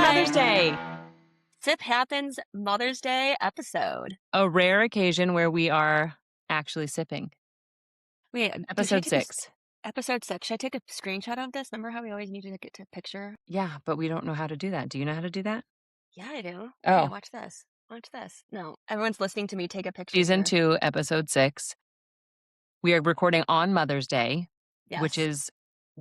Mother's Day. Sip Happens Mother's Day episode. A rare occasion where we are actually sipping. Wait, Episode 6. Episode 6. Should I take a screenshot of this? Remember how we always need to get to a picture? Yeah, but we don't know how to do that. Do you know how to do that? Yeah, I do. Oh. Yeah, watch this. Watch this. No, everyone's listening to me take a picture. Season here. 2, Episode 6. We are recording on Mother's Day, which is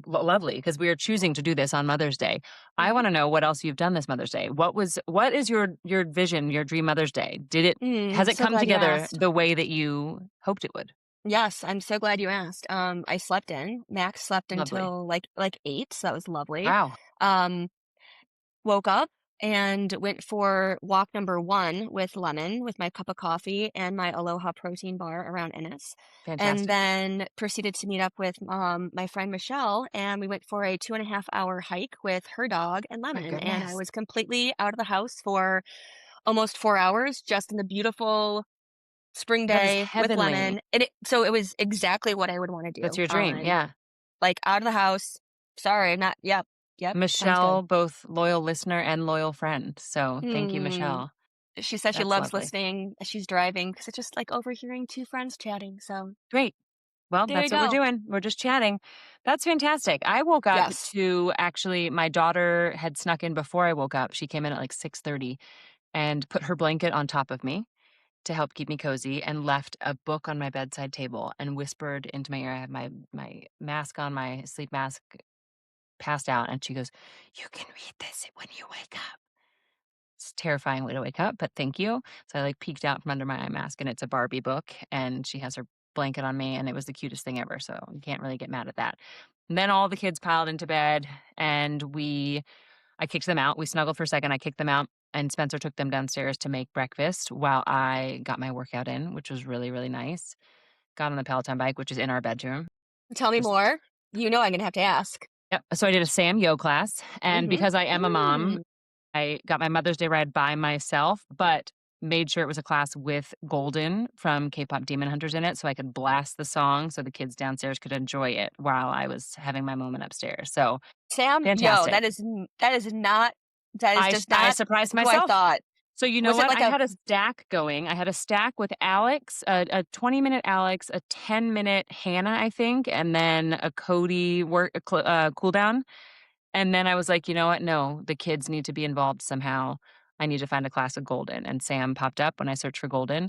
lovely because we are choosing to do this on Mother's Day. I want to know what else you've done this Mother's Day. What is your vision, your dream Mother's Day? Has it come together the way that you hoped it would? Yes, I'm so glad you asked. I slept in. Max slept Lovely. until like 8, so that was lovely. Wow. Woke up and went for walk number 1 with Lemon with my cup of coffee and my Aloha protein bar around Ennis. Fantastic. And then proceeded to meet up with my friend Michelle, and we went for a 2.5-hour hike with her dog and Lemon. And I was completely out of the house for almost 4 hours, just in the beautiful spring day with Lemon. So it was exactly what I would want to do. That's your dream, yeah. Like out of the house. Sorry, not, yep. Michelle, both loyal listener and loyal friend. So thank you, Michelle. She says she loves listening as she's driving because it's just like overhearing 2 friends chatting. So great. Well, that's what we're doing. We're just chatting. That's fantastic. I woke up to actually, my daughter had snuck in before I woke up. She came in at like 6:30 and put her blanket on top of me to help keep me cozy and left a book on my bedside table and whispered into my ear. I have my mask on, my sleep mask, passed out, and she goes, "You can read this when you wake up." It's a terrifying way to wake up, but thank you. So I like peeked out from under my eye mask, and it's a Barbie book, and she has her blanket on me, and it was the cutest thing ever. So you can't really get mad at that. And then all the kids piled into bed, and I kicked them out. We snuggled for a second. I kicked them out, and Spencer took them downstairs to make breakfast while I got my workout in, which was really, really nice. Got on the Peloton bike, which is in our bedroom. Tell me more. You know I'm going to have to ask. Yep. So I did a Sam Yo class, and because I am a mom, I got my Mother's Day ride by myself, but made sure it was a class with Golden from K-pop Demon Hunters in it, so I could blast the song so the kids downstairs could enjoy it while I was having my moment upstairs. So Sam, fantastic. No, I surprised myself. I thought. So you know what? I had a stack going. I had a stack with Alex, a 20-minute Alex, a 10-minute Hannah, I think, and then a Cody cool down. And then I was like, you know what? No, the kids need to be involved somehow. I need to find a class of Golden. And Sam popped up when I searched for Golden.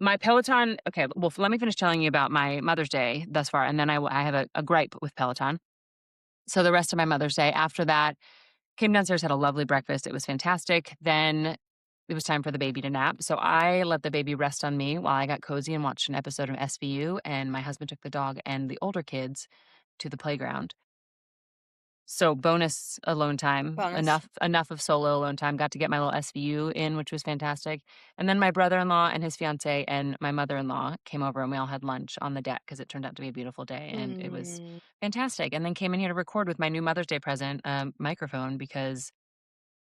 My Peloton, okay, well, let me finish telling you about my Mother's Day thus far. And then I have a gripe with Peloton. So the rest of my Mother's Day after that, came downstairs, had a lovely breakfast. It was fantastic. Then it was time for the baby to nap. So I let the baby rest on me while I got cozy and watched an episode of SVU. And my husband took the dog and the older kids to the playground. So bonus alone time, enough of solo alone time. Got to get my little SVU in, which was fantastic. And then my brother-in-law and his fiance and my mother-in-law came over and we all had lunch on the deck because it turned out to be a beautiful day and it was fantastic. And then came in here to record with my new Mother's Day present, microphone, because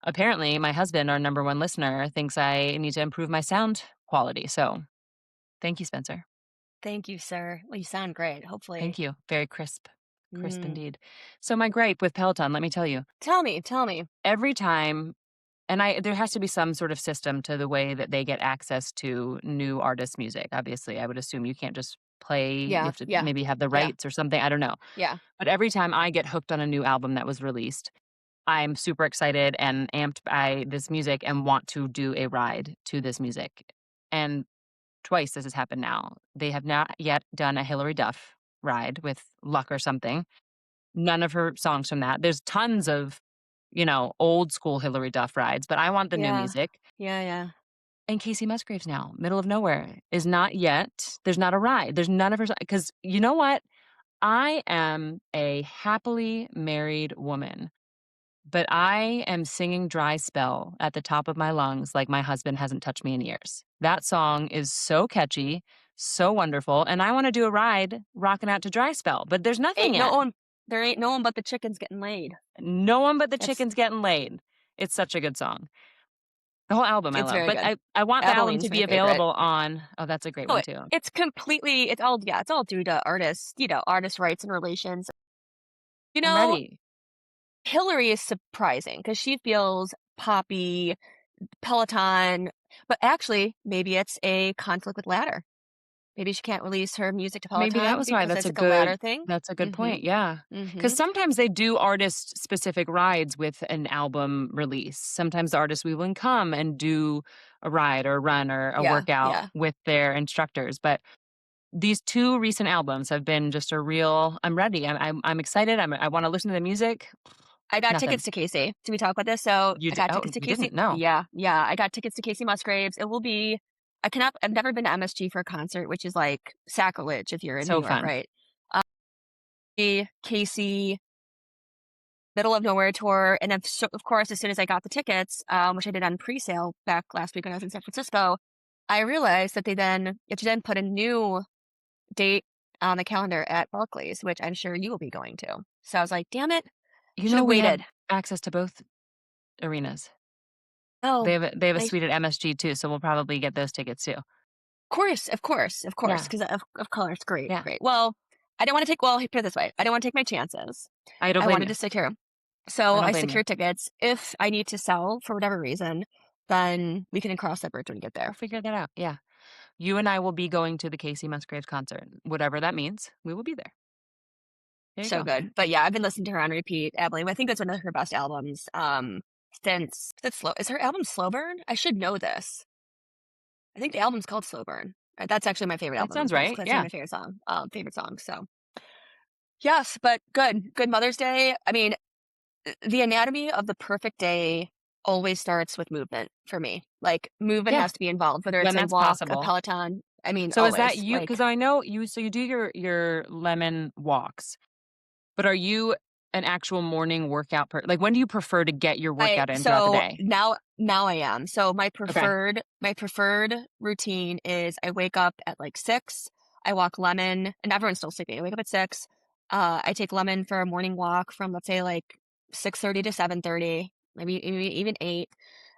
apparently my husband, our number 1 listener, thinks I need to improve my sound quality. So thank you, Spencer. Thank you, sir. Well, you sound great. Hopefully. Thank you. Very crisp. Crisp indeed. So my gripe with Peloton, let me tell you. Tell me. Every time, and there has to be some sort of system to the way that they get access to new artists' music. Obviously, I would assume you can't just play. You have to maybe have the rights or something. I don't know. Yeah. But every time I get hooked on a new album that was released, I'm super excited and amped by this music and want to do a ride to this music. And twice this has happened now. They have not yet done a Hilary Duff ride with Luck or something. None of her songs from that. There's tons of, old school Hilary Duff rides, but I want the new music. Yeah. And Kacey Musgraves now, middle of nowhere, is not yet. There's not a ride. There's none of her, because you know what? I am a happily married woman, but I am singing Dry Spell at the top of my lungs like my husband hasn't touched me in years. That song is so catchy, so wonderful, and I want to do a ride rocking out to Dry Spell, but there's nothing yet. There ain't no one but the chickens getting laid. No one but the chickens getting laid. It's such a good song. The whole album I love, but I want the album to be available on. Oh, that's a great one too. It's all due to artists, artist rights and relations. I'm ready. Hilary is surprising because she feels poppy, Peloton, but actually, maybe it's a conflict with ladder. Maybe she can't release her music to Maybe that Peloton was why. because it's a ladder thing. That's a good Mhm, point, yeah. Because mhm. sometimes they do artist-specific rides with an album release. Sometimes the artists will even come and do a ride or a run or a Yeah, workout yeah. with their instructors, but these 2 recent albums have been just a real I'm ready, I'm excited, I wanna listen to the music. I got Nothing. tickets to Kacey. Did we talk about this? So, You I di got oh, tickets to you Kacey. didn't? No. Yeah, yeah, I got tickets to Kacey Musgraves. It will be I've never been to MSG for a concert, which is, like, sacrilege if you're in New So York, fun. right? Kacey middle of nowhere tour, and then so of course, as soon as I got the tickets, which I did on presale back last week when I was in San Francisco, I realized that you have to then put a new date on the calendar at Barclays, which I'm sure you will be going to. So I was like, "Damn it, You should know, have we have waited." access to both arenas. Oh, They have a I suite at MSG too, so we'll probably get those tickets too. course, of course, Yeah, because of course, great, yeah. great. Well, I don't wanna take well, put it this way, I don't wanna take my chances. I don't I blame wanted you. to secure. I So don't I blame you. secured tickets. If I need to sell for whatever reason, then we can cross that bridge when we get We'll there. figure that out, yeah. You and I will be going to the Kacey Musgraves concert. Whatever that means, we will be there. There you So go. good. But yeah, I've been listening to her on repeat. Abilene, I think that's one of her best albums. Since that's slow. Is her album Slow Burn? I should know this. I think the album's called Slow Burn. That's actually my favorite That album of sounds hers. right, 'Cause that's one of yeah. my favorite songs. So yes, but good Mother's Day. I mean, the anatomy of the perfect day always starts with movement for me. Like movement Yeah, has to be involved, whether it's when a that's walk, a possible. Peloton. I mean, So is that always. you? Because Like I know you do your lemon walks, but are you an actual morning workout like, when do you prefer to get your I workout in throughout the so day? now I am. So Okay. my preferred routine is I wake up at like 6, I walk Lemon, and everyone's still sleeping. I wake up at 6. I take Lemon for a morning walk from let's say like 6:30 to 7:30, maybe even 8.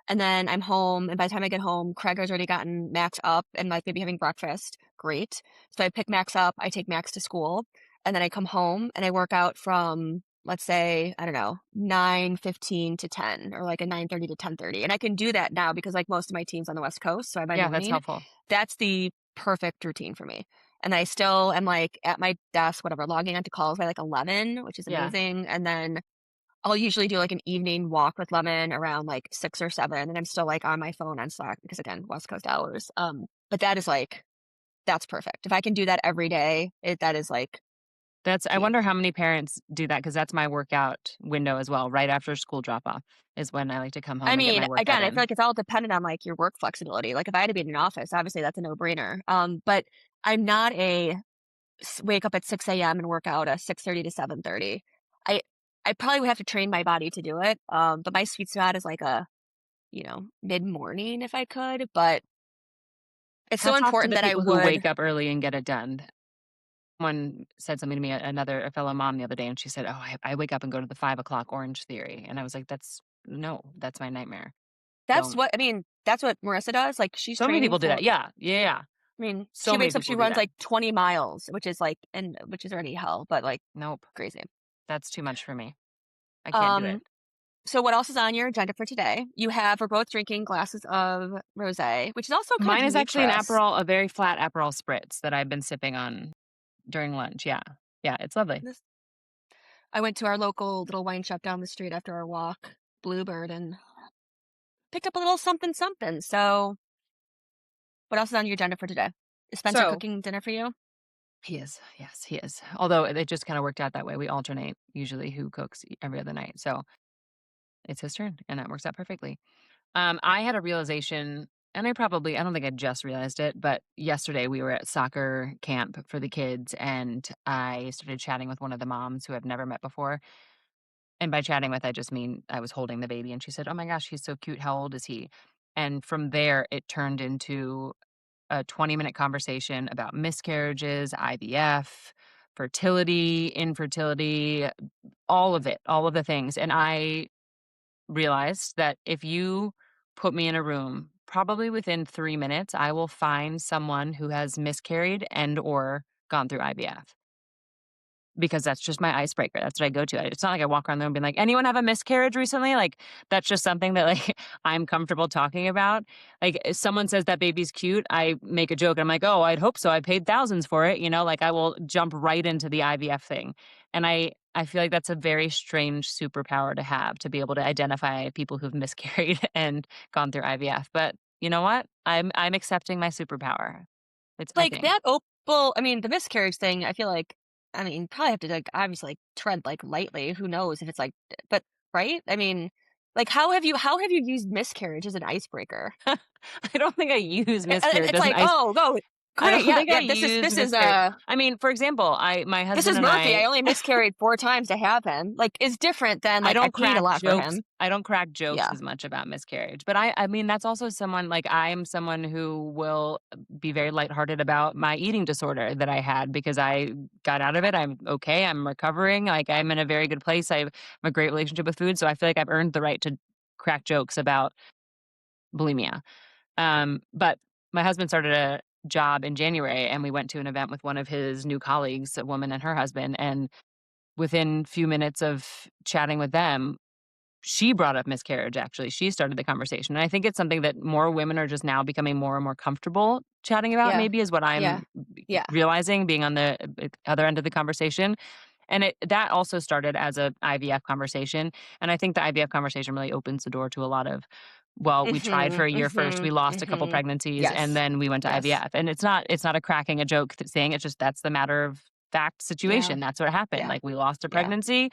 And then I'm home, and by the time I get home, Craig has already gotten Max up and like maybe having breakfast. Great. So I pick Max up, I take Max to school, and then I come home and I work out from let's say, I don't know, 9:15 to 10 or like a 9:30 to 10:30. And I can do that now because like most of my team's on the West Coast, so I have my Yeah, that's morning. helpful. That's the perfect routine for me. And I still am like at my desk, whatever, logging onto calls by like 11, which is Yeah. amazing. And then I'll usually do like an evening walk with Lemon around like 6 or 7, and I'm still like on my phone on Slack because again, West Coast hours. But that is like that's perfect. If I can do that every day, that is like I key. wonder how many parents do that because that's my workout window as well. Right after school drop off is when I like to come I home and get mean, my workout again, I feel in. like it's all dependent on like your work flexibility. Like if I had to be in an office, obviously that's a no-brainer. But I'm not wake up at 6 a.m. and work out at 6:30 to 7:30. I I probably would have to train my body to do it. But my sweet spot is like a, mid-morning if I could, but it's so Hats off to important the that I people who would wake up early and get it done. Someone said something to me, a fellow mom the other day, and she said, "Oh, I wake up and go to the 5 o'clock Orange Theory," and I was like, "That's no, that's my nightmare. that's Don't." what I mean, that's what Marissa does. Like she's So many training people do for that. Yeah, yeah, yeah. I mean, So she many wakes up, she people do runs that. like 20 miles, which is already hell, but like Nope, crazy. that's too much for me. I can't do it. Um So what else is on your agenda for today? We're both drinking glasses of rosé, which is also kind of Mine is unique actually for an us. Aperol, a very flat Aperol spritz that I've been sipping on during lunch. Yeah, yeah, it's lovely. This I went to our local little wine shop down the street after our walk, Bluebird, and picked up a little something something. So what else is on your agenda for today? Is Spencer So cooking dinner for you? he is, yes, he is. Although it just kind of worked out that way. We alternate usually who cooks every other night. So it's his turn, and that works out perfectly. I had a realization, and I don't think I just realized it, but yesterday we were at soccer camp for the kids, and I started chatting with one of the moms who I've never met before. And by chatting with, I just mean I was holding the baby, and she said, "Oh my gosh, he's so cute. How old is he?" And from there, it turned into a 20-minute conversation about miscarriages, IVF, fertility, infertility, all of it, all of the things. And I realized that if you put me in a room, probably within 3 minutes, I will find someone who has miscarried and or gone through IVF. because that's just my icebreaker. That's what I go to. It's not like I walk around the room being like, "Anyone have a miscarriage recently?" Like, that's just something that, like, I'm comfortable talking about. Like, if someone says that baby's cute, I make a joke. I'm like, "Oh, I'd hope so. I paid thousands for it." Like, I will jump right into the IVF thing. And I feel like that's a very strange superpower to have, to be able to identify people who've miscarried and gone through IVF. But you know what? I'm accepting my superpower. It's my Like, thing. well, I mean, the miscarriage thing, I feel like, I mean, probably have to, like, obviously, like, tread, like, lightly. Who knows if it's, like, but right? I mean, like, how have you used miscarriage as an icebreaker? I don't think I use And miscarriage it's as an like, ice "Oh, no, I great, don't yeah, think I yeah, use miscarriage. I mean, for example, I my this husband is and Murphy, I I only miscarried 4 times to have him." Like, it's different than, I like, I don't paid a crack lot for jokes him. I don't crack jokes Yeah. as much about miscarriage, but I mean, that's also someone like, I'm someone who will be very lighthearted about my eating disorder that I had because I got out of it. I'm okay, I'm recovering, like, I'm in a very good place. I have a great relationship with food, so I feel like I've earned the right to crack jokes about bulimia. But my husband started a job in January, and we went to an event with one of his new colleagues, a woman and her husband, and within few minutes of chatting with them, she brought up miscarriage, actually. She started the conversation, and I think it's something that more women are just now becoming more and more comfortable chatting about, Yeah. maybe is what Yeah. I'm Yeah. realizing being on the other end of the conversation, and that also started as a IVF conversation, and I think the IVF conversation really opens the door to a lot of, "Well, we tried for Mhm, a year first, we mhm, lost a couple mhm. pregnancies, and Yes. then we went to Yes. IVF," and it's not a cracking a joke thing, it's just that's the matter of fact Yeah. situation, that's what happened, Yeah. like, we lost a Yeah. pregnancy,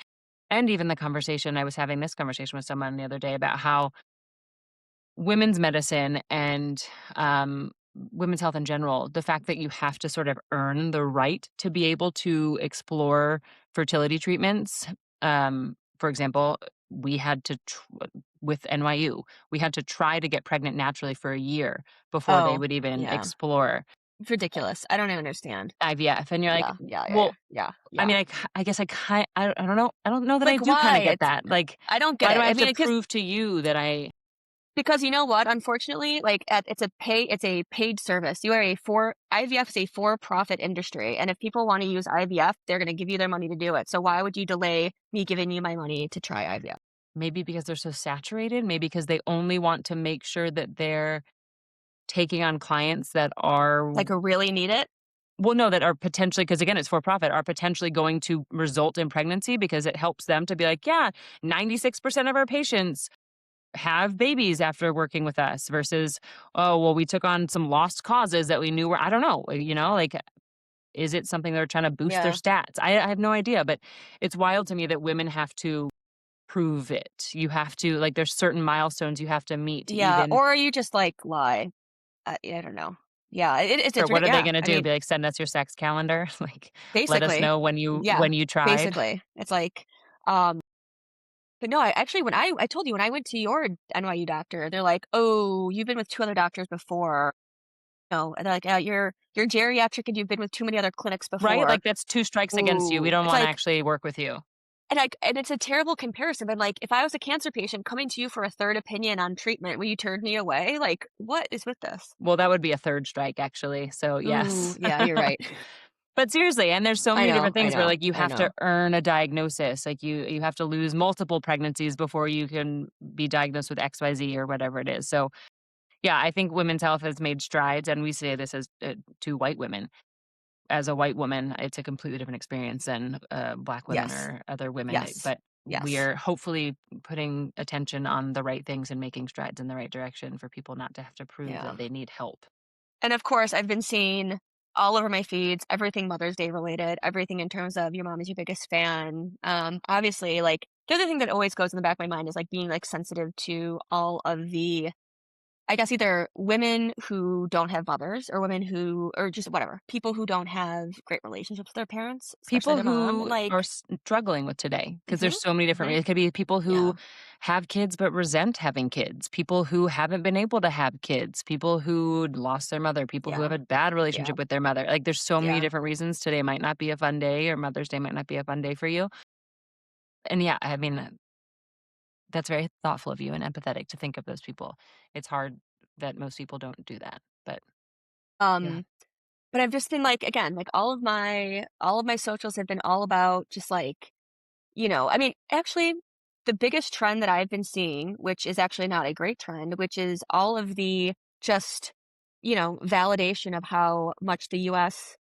and even the conversation I was having this conversation with someone the other day about how women's medicine and, women's health in general, the fact that you have to sort of earn the right to be able to explore fertility treatments. For example, we had to with NYU, we had to try to get pregnant naturally for a year before they Oh, would even yeah. explore Ridiculous. I don't understand. IVF, and you're like, Yeah. Yeah. Yeah. Yeah. "Well, Yeah. I Yeah. mean, I guess I don't know. I don't know that I Like, do why? kinda get that. Like, I don't get why do it. I I have to mean, prove to you that I because you know what? Unfortunately, like, it's a paid service. You are a for IVF is a for-profit industry, and if people wanna use IVF, they're gonna give you their money to do it. So why would you delay me giving you my money to try IVF? maybe because they're so saturated, maybe because they only want to make sure that they're taking on clients that are Like, really need it? well, no, that are potentially because again, it's for profit, are potentially going to result in pregnancy because it helps them to be like, "Yeah, 96% of our patients have babies after working with us," versus, "Oh, well, we took on some lost causes that we knew were" I don't know, like, is it something they're trying to boost their Yeah. stats? I have no idea, but it's wild to me that women have to prove it. You have to like, there's certain milestones you have to meet to Yeah, even or you just, like, lie. I don't know. Yeah, or it's what are they yeah, gonna I do? mean, Be like, "Send us your sex calendar?" Like, "Let us basically. know Yeah, when you tried." basically. It's like, um but no, I actually, when I told you when I went to your NYU doctor, they're like, "Oh, you've been with 2 other doctors before." No, and they're like, you're geriatric and you've been with too many other clinics Right? before." Like, that's 2 strikes against you. We Ooh. don't It's wanna like, actually work with you. and it's a terrible comparison, but, like, if I was a cancer patient coming to you for a third opinion on treatment, will you turn me away? Like, what is with this? Well, that would be a 3rd strike, actually, so Ooh, yes. yeah, you're right. But seriously, and there's so I many different know, I things where, know, like, you I have to know. earn a diagnosis, like, you have to lose multiple pregnancies before you can be diagnosed with XYZ or whatever it is, so, yeah, I think women's health has made strides, and we say this as, 2 white women. As a white woman, it's a completely different experience than, Black women Yes, or other women, yes, but we yes. are hopefully putting attention on the right things and making strides in the right direction for people not to have to prove Yeah. that they need help. And of course, I've been seeing all over my feeds, everything Mother's Day related, everything in terms of your mom is your biggest fan. Obviously, like, the other thing that always goes in the back of my mind is, like, being, like, sensitive to all of the, I guess, either women who don't have mothers or women who, or just whatever, people who don't have great relationships with their parents, especially People their mom. who And are like, struggling with today, because mhm, there's so many different mhm, it could be people who yeah, have kids but resent having kids, people who haven't been able to have kids, people who lost their mother, people who have yeah, a bad yeah, relationship with their mother. Like, there's so many yeah. different reasons today might not be a fun day or Mother's Day might not be a fun day for you. And yeah, I mean, that's very thoughtful of you and empathetic to think of those people. It's hard that most people don't do that, but yeah. Um, But I've just been like, again, like all of my socials have been all about just like, I mean, actually, the biggest trend that I've been seeing, which is actually not a great trend, which is all of the just, validation of how much the US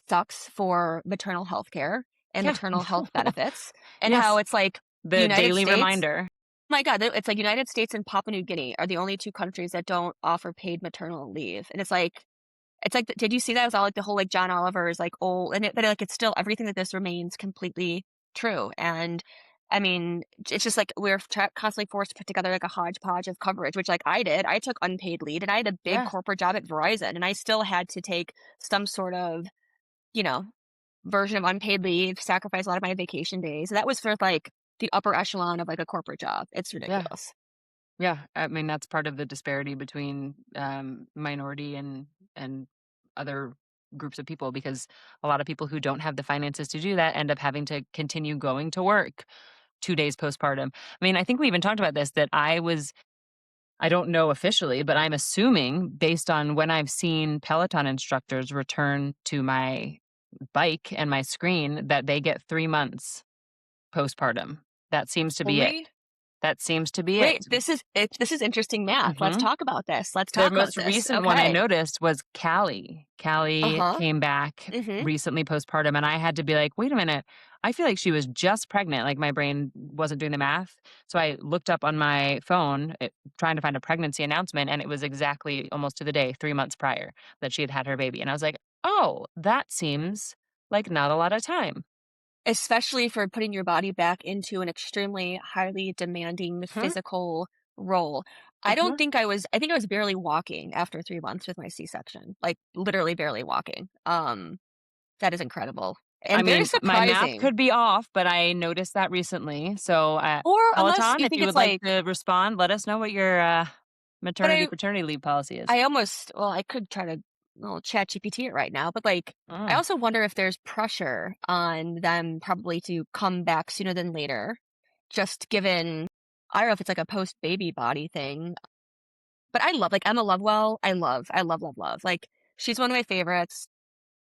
sucks for maternal health care and Yeah. maternal health benefits, and how Yes. it's like the The United daily States, reminder. my God, it's like United States and Papua New Guinea are the only two countries that don't offer paid maternal leave. And it's like, did you see that? It was all like the whole like John Oliver's like old, but like it's still everything that this remains completely true. And I mean, it's just like we're constantly forced to put together like a hodgepodge of coverage, which like I did. I took unpaid leave, and I had a big Yeah. corporate job at Verizon, and I still had to take some sort of, you know, version of unpaid leave, sacrifice a lot of my vacation days. That was for like the upper echelon of like a corporate job. It's Yeah. ridiculous. Yeah, I mean, that's part of the disparity between, minority and other groups of people because a lot of people who don't have the finances to do that end up having to continue going to work 2 days postpartum. I mean, I think we even talked about this, that I don't know officially, but I'm assuming based on when I've seen Peloton instructors return to my bike and my screen that they get 3 months postpartum. That seems to be it. Only That seems to be wait, it. this is interesting math. Let's Mhm. talk about this. Let's The talk about most this. recent one I Okay. noticed was Callie. Callie Uh-huh. came back Mhm. recently postpartum, and I had to be like, "Wait a minute. I feel like she was just pregnant." Like, my brain wasn't doing the math. So I looked up on my phone, trying to find a pregnancy announcement, and it was exactly almost to the day, 3 months prior, that she had had her baby. And I was like, "Oh, that seems like not a lot of time." Especially for putting your body back into an extremely highly demanding Mhm, physical role. mhm. I think I was barely walking after 3 months with my C-section, like, literally barely walking. That is incredible I and very mean, my math surprising. could be off, but I noticed that recently. So, Or unless Peloton, you if think you it's would like like to respond, let us know what your, but maternity paternity leave policy is. I almost well, I could try to, well, ChatGPT it right now, but, like, I Mm, also wonder if there's pressure on them probably to come back sooner than later, just given I don't know if it's like a post-baby body thing, but I love, like, Emma Lovewell, I love, love, love, like, she's one of my favorites.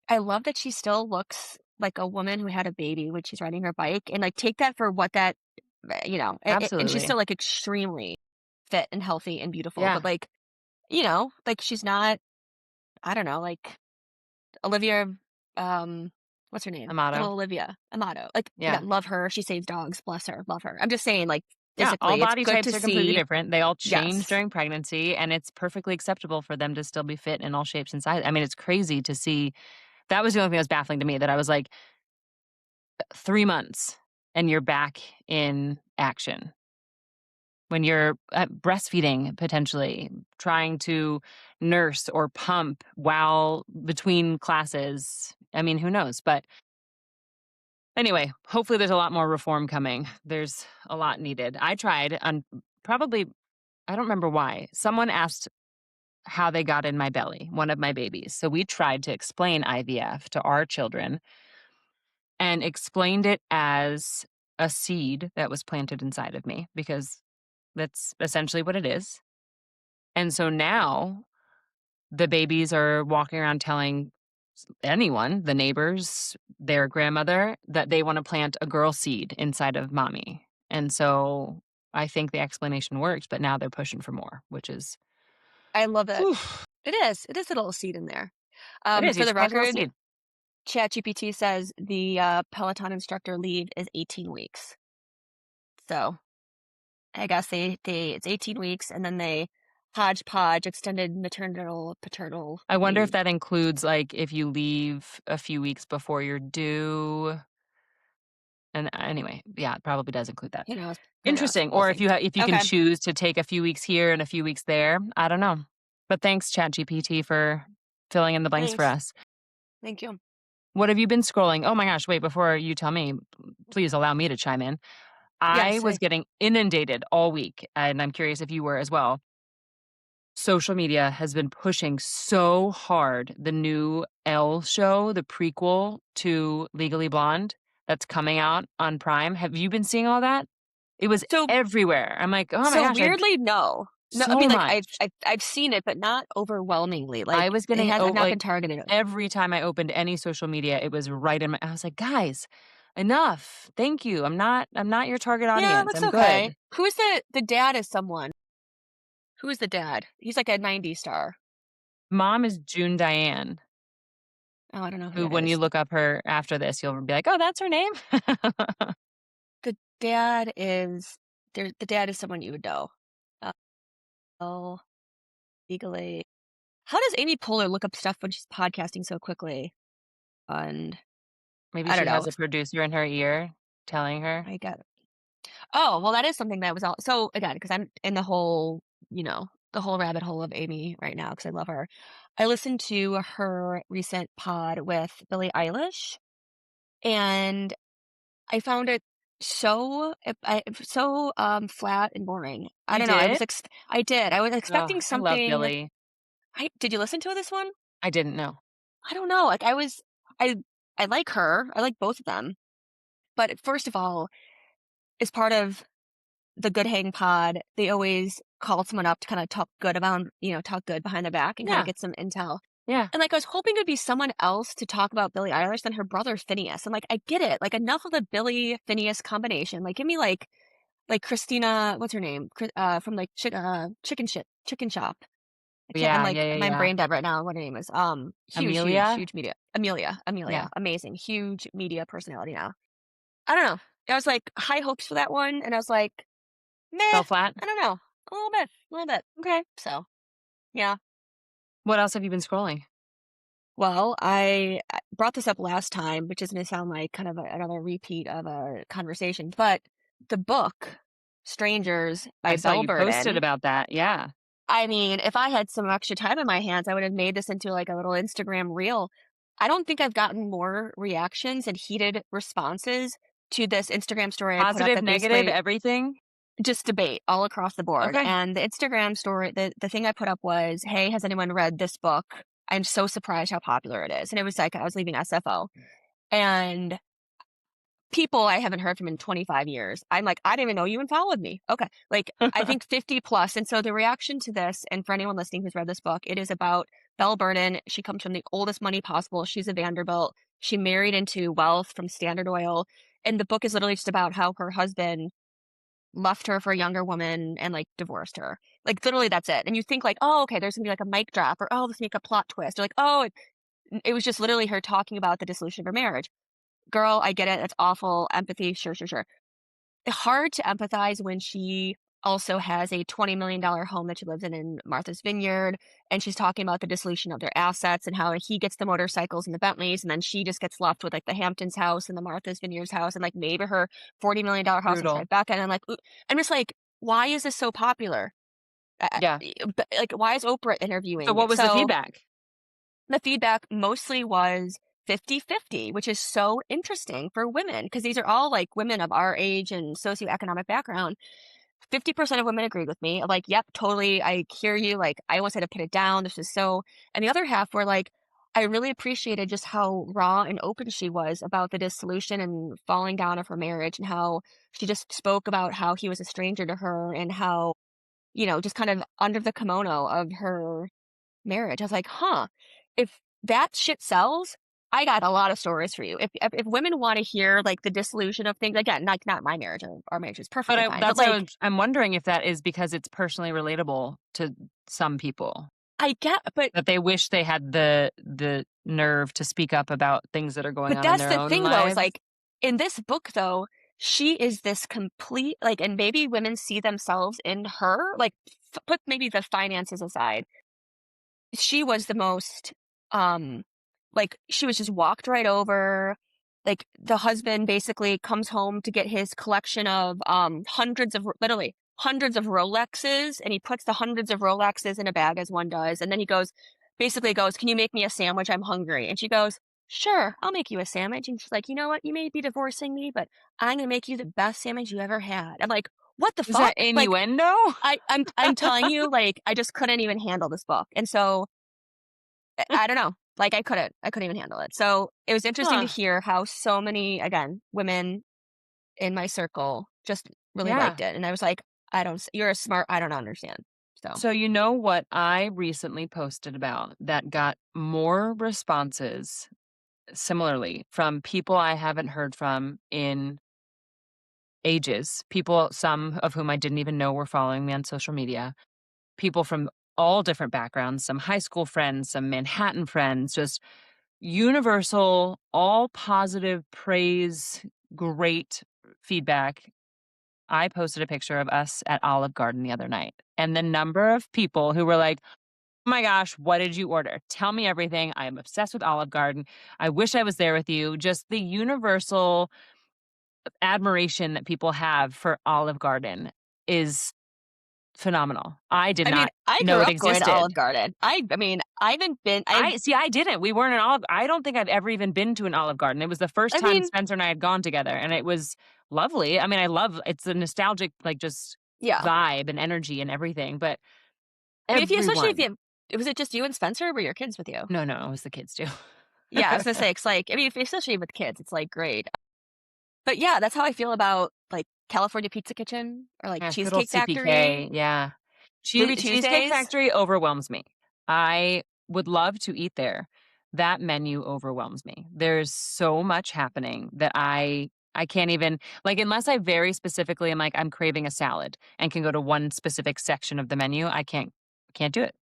I love that she still looks like a woman who had a baby when she's riding her bike, and, like, take that for what that and she's absolutely. still, like, extremely fit and healthy and beautiful, Yeah, but, like, like, she's not I don't know, like, Olivia, what's her name? Amato. Little Olivia Amato. Like, Yeah. again, love her. She saves dogs, bless her, love her. I'm just saying, like, Yeah, all physically, it's body good types to are completely see. different. They all change Yes. during pregnancy, and it's perfectly acceptable for them to still be fit in all shapes and sizes. I mean, it's crazy to see. That was the only thing that was baffling to me, that I was like, 3 months and you're back in action. When you're, breastfeeding, potentially, trying to nurse or pump while between classes. I mean, who knows? But anyway, hopefully there's a lot more reform coming. There's a lot needed. I tried on probably I don't remember why. Someone asked how they got in my belly, one of my babies. So we tried to explain IVF to our children and explained it as a seed that was planted inside of me because that's essentially what it is. And so now the babies are walking around telling anyone, the neighbors, their grandmother, that they want to plant a girl seed inside of mommy. And so I think the explanation works, but now they're pushing for more, which is, I love it. whew, It is. It is a little seed in there. it is. You For the just plant a little record, seed. ChatGPT says the, Peloton instructor leave is 18 weeks. So, I guess they it's 18 weeks, and then they hodgepodge extended maternal paternal I wonder if leave. that includes, like, if you leave a few weeks before you're due. And anyway, yeah, it probably does include that. Who knows? Who knows? Interesting. We'll Or see. if you can Okay. choose to take a few weeks here and a few weeks there. I don't know. But thanks, ChatGPT, for filling in the blanks for Thanks. us. Thank you. What have you been scrolling? Oh my gosh, wait, before you tell me, please allow me to chime in. I Yes. was getting inundated all week, and I'm curious if you were as well. Social media has been pushing so hard the new Elle show, the prequel to Legally Blonde that's coming out on Prime. Have you been seeing all that? It was So everywhere. I'm like, "Oh my so gosh, I." weirdly, no. No, I So mean, like, much. I've seen it, but not overwhelmingly, I like, was it getting has I've not been like, targeted. every time I opened any social media, it was right in my I was like, "Guys, enough. Thank you. I'm not your target Yeah, audience. that's I'm okay. good." Who's the dad is someone. Who is the dad? He's like a '90s star. Mom is June Diane, Oh, I don't know who who that when you is. look up her after this, you'll be like, "Oh, that's her name?" The dad is the dad is someone you would know. Uh, Elle Legally How does Amy Poehler look up stuff when she's podcasting so quickly? And Maybe I don't she know. has a producer in her ear telling her. I got Oh, well, that is something that was all so again, because I'm in the whole, the whole rabbit hole of Amy right now because I love her. I listened to her recent pod with Billie Eilish, and I found it flat and boring. I You don't know. did? I did. I was Oh, expecting I love something. Billy. I Did you listen to this one? I didn't know. I don't know. I I like her. I like both of them. But first of all, as part of the Good Hang pod, they always call someone up to kind of talk good behind their back and kind of Yeah, get some intel. yeah. And like I was hoping it would be someone else to talk about Billie Eilish than her brother Phineas. I'm like, I get it. Like enough of the Billie Phineas combination. Like give me like Christina, what's her name? From like Chicken Shop. I can't. Yeah, yeah, yeah, I'm yeah. brain dead right now. What her name is? Amelia? Huge media. Yeah. Amelia, amazing, huge media personality now. I don't know. I was like high hopes for that one, and I was like, meh. Fell flat? I don't know, a little bit. Okay. So yeah. What else have you been scrolling? Well, I brought this up last time, which is going to sound like kind of another repeat of a conversation, but the book Strangers I by saw Belle you posted Burden. about that. Yeah. I mean, if I had some extra time in my hands, I would have made this into like a little Instagram reel. I don't think I've gotten more reactions and heated responses to this Instagram story I put up Positive, that negative, basically everything? just debate all across the board. Okay. And the Instagram story, the thing I put up was, "Hey, has anyone read this book? I'm so surprised how popular it is." And it was like I was leaving SFO, and people I haven't heard from in 25 years. I'm like, I didn't even know you even followed me. Okay. Like, I think 50 plus. And so the reaction to this, and for anyone listening who's read this book, it is about Belle Burden. She comes from the oldest money possible. She's a Vanderbilt. She married into wealth from Standard Oil. And the book is literally just about how her husband left her for a younger woman and like divorced her. Like, literally, that's it. And you think, like, oh, okay, there's gonna be like a mic drop, or oh, let's make a plot twist. Or like, oh, it was just literally her talking about the dissolution of her marriage. Girl, I get it. That's awful. Empathy. Sure, sure, sure. Hard to empathize when she also has a $20 million home that she lives in Martha's Vineyard. And she's talking about the dissolution of their assets and how he gets the motorcycles and the Bentleys. And then she just gets left with like the Hamptons house and the Martha's Vineyards house and like maybe her $40 million house in Brutal. Tribeca. And I'm like, ooh, I'm just like, why is this so popular? Yeah. Like, why is Oprah So interviewing what it? was the So feedback? the feedback mostly was 50-50, which is so interesting for women because these are all like women of our age and socioeconomic background. 50% of women agreed with me. Like, yep, totally. I hear you. Like, I almost had to put it down. This is so. And the other half were like, I really appreciated just how raw and open she was about the dissolution and falling down of her marriage and how she just spoke about how he was a stranger to her and how, just kind of under the kimono of her marriage. I was like, huh, if that shit sells, I got a lot of stories for you. If women want to hear like the dissolution of things, again, like not my marriage, our marriage is But perfectly fine. But that's why like, I'm wondering if that is because it's personally relatable to some people, but that they wish they had the nerve to speak up about things that are going on in that's their the own thing though, is lives. like in this book though, she is this complete like, and maybe women see themselves in her, like put maybe the finances aside. She was the most, um, like, she was just walked right over. Like, the husband basically comes home to get his collection of, literally hundreds of Rolexes, and he puts the hundreds of Rolexes in a bag as one does. And then he basically goes, "Can you make me a sandwich? I'm hungry." And she goes, "Sure, I'll make you a sandwich." And she's like, "You know what? You may be divorcing me, but I'm gonna make you the best sandwich you ever had." I'm like, what the Is that fuck? Like, innuendo? I'm telling you, like, I just couldn't even handle this book. And so I don't know. Like I couldn't even handle it. So it was interesting to Huh. hear how so many, again, women in my circle just really Yeah. liked it. And I was like, you're a smart, I don't understand. So you know what I recently posted about that got more responses similarly from people I haven't heard from in ages, people, some of whom I didn't even know were following me on social media, people from all different backgrounds, some high school friends, some Manhattan friends, just universal, all positive praise, great feedback. I posted a picture of us at Olive Garden the other night, and the number of people who were like, "Oh my gosh, what did you order? Tell me everything. I am obsessed with Olive Garden. I wish I was there with you." Just the universal admiration that people have for Olive Garden is phenomenal. I did I mean, not I know grew it up going to existed. Olive Garden. I mean, I haven't been I see, I didn't. We weren't an Olive I don't think I've ever even been to an Olive Garden. It was the first I time mean, Spencer and I had gone together, and it was lovely. I mean, I love it's a nostalgic, like, just yeah. vibe and energy and everything, but I mean, if you especially if everyone you was it just you and Spencer, or were your kids with you? No, no, it was the kids too. Yeah, I was gonna say, it's like, I mean, if especially with kids, it's, like, great. But yeah, that's how I feel about, like, California Pizza Kitchen or, like, Yeah, good old Cheesecake Factory, CPK, yeah. Ruby Cheesecake Tuesdays. Factory overwhelms me. I would love to eat there. That menu overwhelms me. There's so much happening that I can't even like, unless I very specifically am like, I'm craving a salad and can go to one specific section of the menu, I can't do it.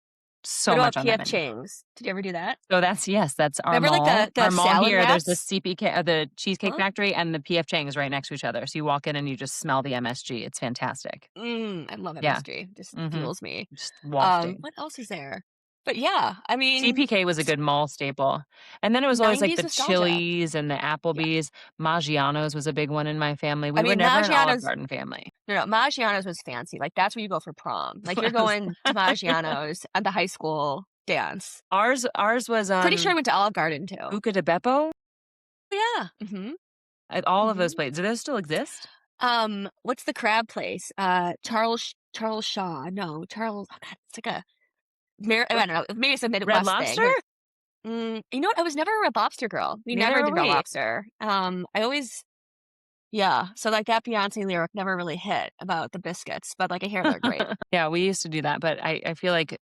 So What about much on that PF menu. Chang's? Did you ever do that? So that's yes, that's our Remember, like, mall. the Our mall salad here, there's the wraps? CPK the Cheesecake Huh? Factory and the PF Chang's right next to each other. So you walk in and you just smell the MSG. It's fantastic. I love Yeah. MSG, just Mhm. fuels me. Just wafting. What else is there? But yeah, I mean, CPK was a good mall staple. And then it was always like 90s the nostalgia. Chili's and the Yeah. Applebee's. Maggiano's was a big one in my family. I We were mean, never an Olive Maggiano's Garden family. no, Maggiano's was fancy, like, that's where you go for prom. Like, you're going to Maggiano's at the high school dance. Ours was, Pretty sure I went to Olive Garden too. Buca de Beppo Yeah. Mhm, at all of those mhm. places. Do those still exist? What's the crab place? Charles Shaw. No, Charles oh god, it's like a I R don't know, maybe it's a Red Midwest thing, Lobster? but, you know what? I was never a Red Lobster girl. We Neither never were did Red we. Lobster. I always yeah, so, like, that Beyoncé lyric never really hit about the biscuits, but, like, I hear they're great. Yeah, we used to do that, but I feel like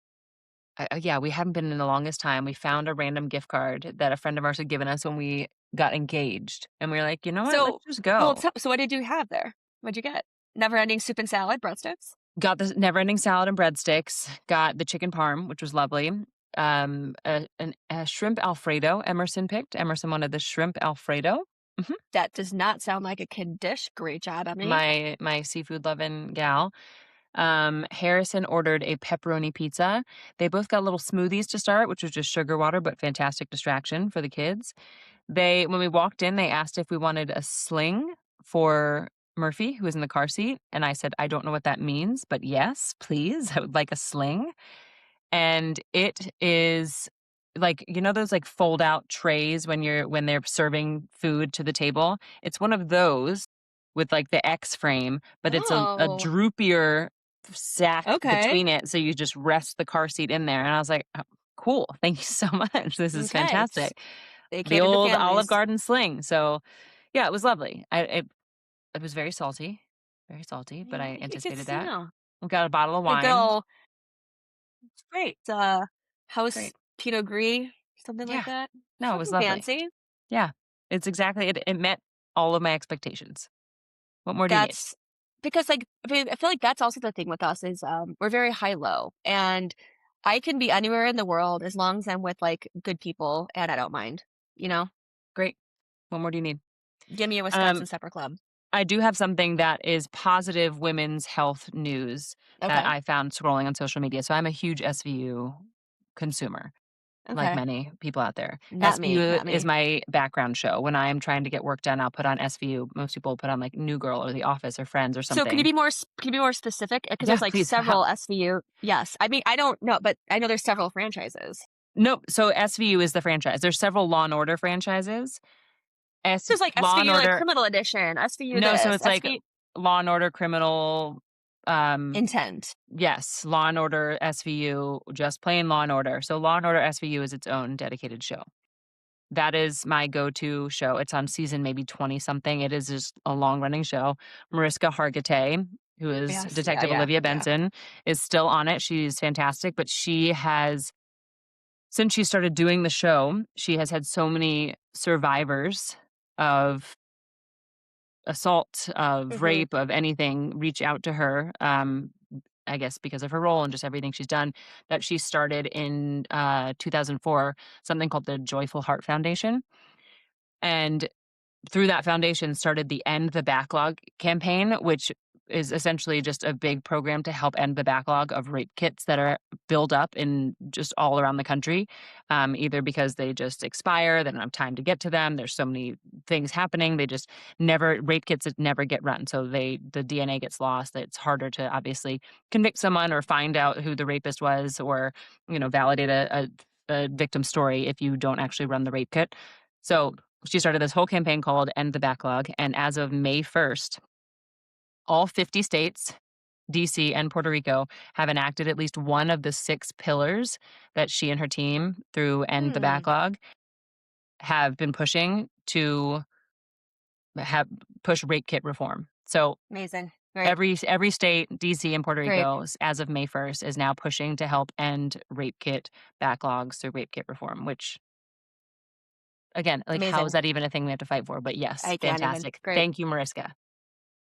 yeah, we haven't been in the longest time. We found a random gift card that a friend of ours had given us when we got engaged, and we were like, "You know what? Let's So just well, go." so what did you have there? What'd you get? Never ending soup and salad, breadsticks? Got the never-ending salad and breadsticks, got the chicken parm, which was lovely, a shrimp Alfredo Emerson picked. Emerson wanted the shrimp Alfredo. Mhm. That does not sound like a kid dish. Great job, Emmy. My seafood loving gal. Harrison ordered a pepperoni pizza. They both got little smoothies to start, which was just sugar water, but fantastic distraction for the kids. When we walked in, they asked if we wanted a sling for Murphy, who was in the car seat, and I said, "I don't know what that means, but yes, please, I would like a sling." And it is like, you know those, like, fold-out trays when they're serving food to the table? It's one of those with, like, the X frame, but it's a Oh, droopier sack okay. between it, so you just rest the car seat in there, and I was like, "Oh, cool. Thank you so much. This is Okay. fantastic." They The cater to old Olive families. Garden sling, so, yeah, it was lovely. It was very salty, but I anticipated It's, that. We got a bottle of a good wine. ol' It's great, house great. Pinot Gris, something like Yeah. that. No, it was Nothing lovely. fancy. Yeah. It's exactly it met all of my expectations. What more do you need? That's because, like, I mean, I feel like that's also the thing with us is, we're very high-low, and I can be anywhere in the world as long as I'm with, like, good people, and I don't mind, you know? Great. What more do you need? Give me a Um, Wisconsin Supper Club. I do have something that is positive women's health news that Okay, I found scrolling on social media. So I'm a huge SVU consumer, like okay. many people out there. Not me, SVU not is me. my background show. When I am trying to get work done, I'll put on SVU. Most people put on like New Girl or The Office or Friends or So something. can you be more specific? Because Yeah, there's, like, please. several SVU yes. I mean, I don't know, but I know there's several franchises. No, so SVU is the franchise. There's several Law& and Order franchises. There's, like, Law& and SVU, like, Order Criminal Edition, SVU no, so this, it's like SVU Law& and Order Criminal, Intent. yes, Law& and Order SVU, just plain Law& and Order. So Law& and Order SVU is its own dedicated show. That is my go-to show. It's on season maybe 20 something. It is just a long-running show. Mariska Hargitay who is Yes. Yeah. Detective Yeah. Olivia Yeah. Benson, is still on it. She's fantastic, but she has since she started doing the show, she has had so many survivors of assault, of Hmm. rape, of anything reach out to her, I guess because of her role and just everything she's done, that she started in 2004 something called the Joyful Heart Foundation. And through that foundation started the End the Backlog campaign, which is essentially just a big program to help end the backlog of rape kits that are built up in just all around the country, either because they just expire, they don't have time to get to them. There's so many things happening. They just never rape kits that never get run, so the DNA gets lost. It's harder to obviously convict someone or find out who the rapist was, or validate a victim story if you don't actually run the rape kit. So she started this whole campaign called End the Backlog, and as of May 1st, all 50 states, DC, and Puerto Rico have enacted at least one of the 6 pillars that she and her team, through End the Hmm. Backlog, have been pushing to have push rape kit reform. So Amazing. Great. every state, DC and Puerto Great. Rico, as of May 1st, is now pushing to help end rape kit backlogs through rape kit reform, which again, like, how is Amazing. that even a thing we have to fight for? But yes, I can't even. fantastic. Great. Thank you, Mariska.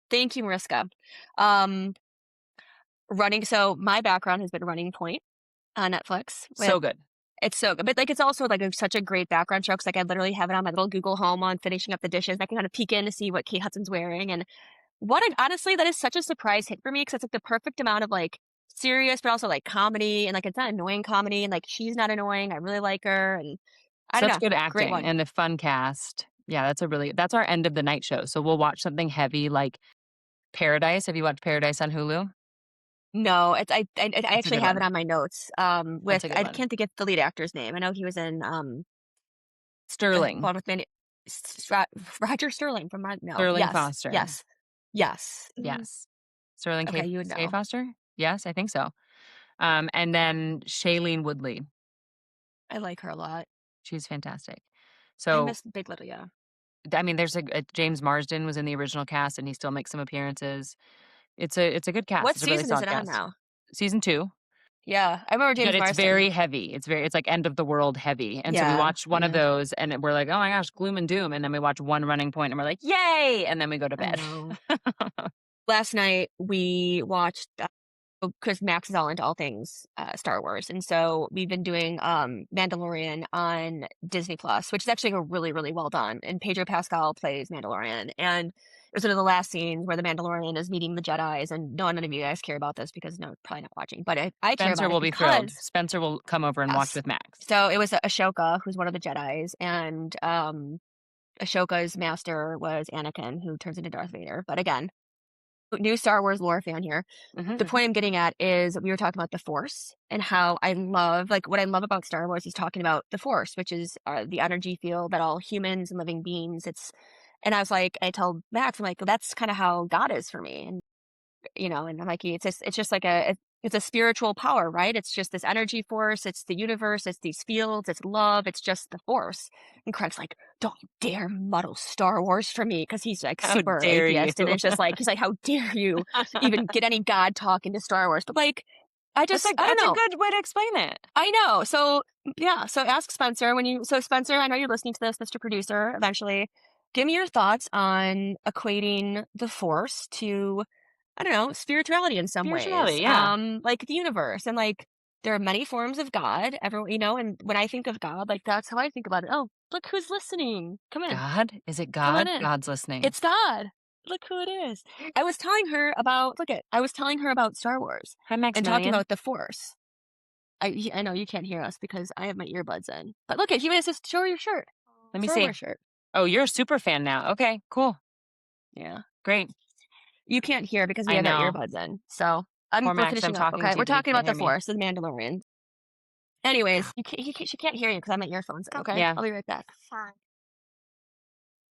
Thank you, Mariska. Um, running. So my background has been Running Point on Netflix with So good. it's so good, but like it's also like such a great background show because like I literally have it on my little Google Home on finishing up the dishes. I can kind of peek in to see what Kate Hudson's wearing, and honestly that is such a surprise hit for me because it's like the perfect amount of like serious, but also like comedy, and like it's not annoying comedy, and like she's not annoying. I really like her, and I don't Such know, good great acting one. and a fun cast. Yeah, that's our end of the night show. So we'll watch something heavy like Paradise. Have you watched Paradise on Hulu? No, I It's a actually good have it one. on my notes. That's With a good I one. can't think of the lead actor's name. I know he was in Sterling. one with Manny, Roger Sterling from no, Sterling yes, Foster. yes, yes. Yes. Sterling Okay, you would K. know. Foster? Yes, I think so. And then Shailene Woodley. I like her a lot. She's fantastic. I So, miss Big Little, yeah. I mean, there's a James Marsden was in the original cast, and he still makes some appearances. It's a good cast. What It's a really season is solid it on cast. now? Season 2. Yeah, I remember But James it's Marsden. very heavy. It's like end of the world heavy. And so we Yeah, watched one of yeah, those and we're like, "Oh my gosh, gloom and doom." And then we watch one running point and we're like, "Yay!" And then we go to I bed. know. Last night we watched because Max is all into all things Star Wars, and so we've been doing Mandalorian on Disney Plus, which is actually a really really well done. And Pedro Pascal plays Mandalorian, and it was one of the last scenes where the Mandalorian is meeting the Jedi's. And no, none of you guys care about this because no, probably not watching, but I care Spencer about it will be thrilled. because Spencer will come over and watch yes. with Max. So it was Ashoka, who's one of the Jedi's, and Ashoka's master was Anakin, who turns into Darth Vader. But again, new Star Wars lore fan here. The Mhm. point I'm getting at is we were talking about the Force and how I love, like, what I love about Star Wars is talking about the Force, which is the energy field that all humans and living beings. And I was like, I told Max, I'm like, well, that's kind of how God is for me. And and I'm like, it's just like it's a spiritual power, right? It's just this energy force. It's the universe. It's these fields. It's love. It's just the Force. And Craig's like, don't you dare muddle Star Wars for me, because he's like How super dare you? atheist, and it's just like he's like, how dare you even get any God talk into Star Wars? But like, I don't That's a know. good way to explain it. I know. So yeah. So ask Spencer so Spencer, I know you're listening to this, Mr. Producer. Eventually, give me your thoughts on equating the Force to, I don't know, spirituality in some ways. Spirituality, yeah. Like the universe, and like there are many forms of God. And when I think of God, like that's how I think about it. Oh, look who's listening. Come in. God? Is it Come on God? in. God's listening. It's God. Look who it is. I was telling her about Star Wars Hi, and talking Maximilian. about the Force. I know you can't hear us because I have my earbuds in. But look at, he made us just show her your shirt. Let me Star see. Wars shirt. Oh, you're a super fan now. Okay, cool. Yeah. Great. You can't hear because we I have our know. earbuds in. So Poor we're Max, I'm finishing up, talking okay? to you, We're but he talking can't about hear the me. Force, the Mandalorian. Anyways, she can't hear you because I have my earphones in, okay? Yeah. I'll be right back. Fine.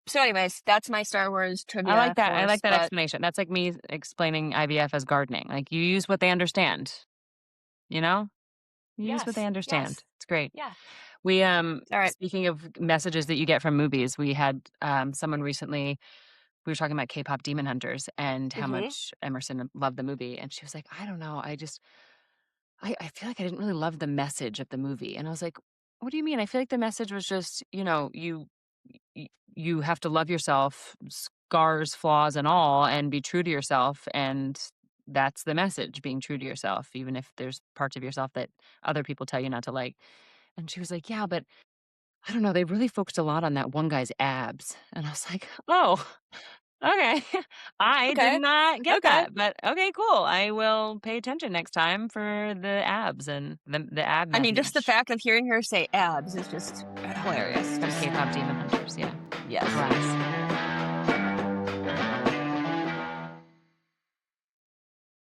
So anyways, that's my Star Wars I like trivia that. I like course, that but explanation. That's like me explaining IVF as gardening. Like, you use what they understand, you know? You use what they yes, understand. yes, It's great. yeah. We, All right. speaking of messages that you get from movies, we had, someone recently we were talking about K-pop Demon Hunters and how Mhm. much Emerson loved the movie, and she was like, "I don't know, I feel like I didn't really love the message of the movie." And I was like, "What do you mean?" I feel like the message was just, y you have to love yourself, scars, flaws, and all, and be true to yourself, and that's the message, being true to yourself, even if there's parts of yourself that other people tell you not to like." And she was like, "Yeah, but I don't know, they really focused a lot on that one guy's abs." And I was like, "Oh, okay." I did Okay. not get Okay. that, but okay, cool. I will pay attention next time for the abs and the ab I mean, just the message fact of hearing her say abs is just hilarious. from Just K-pop Demon Hunters, yeah. yes. Glass.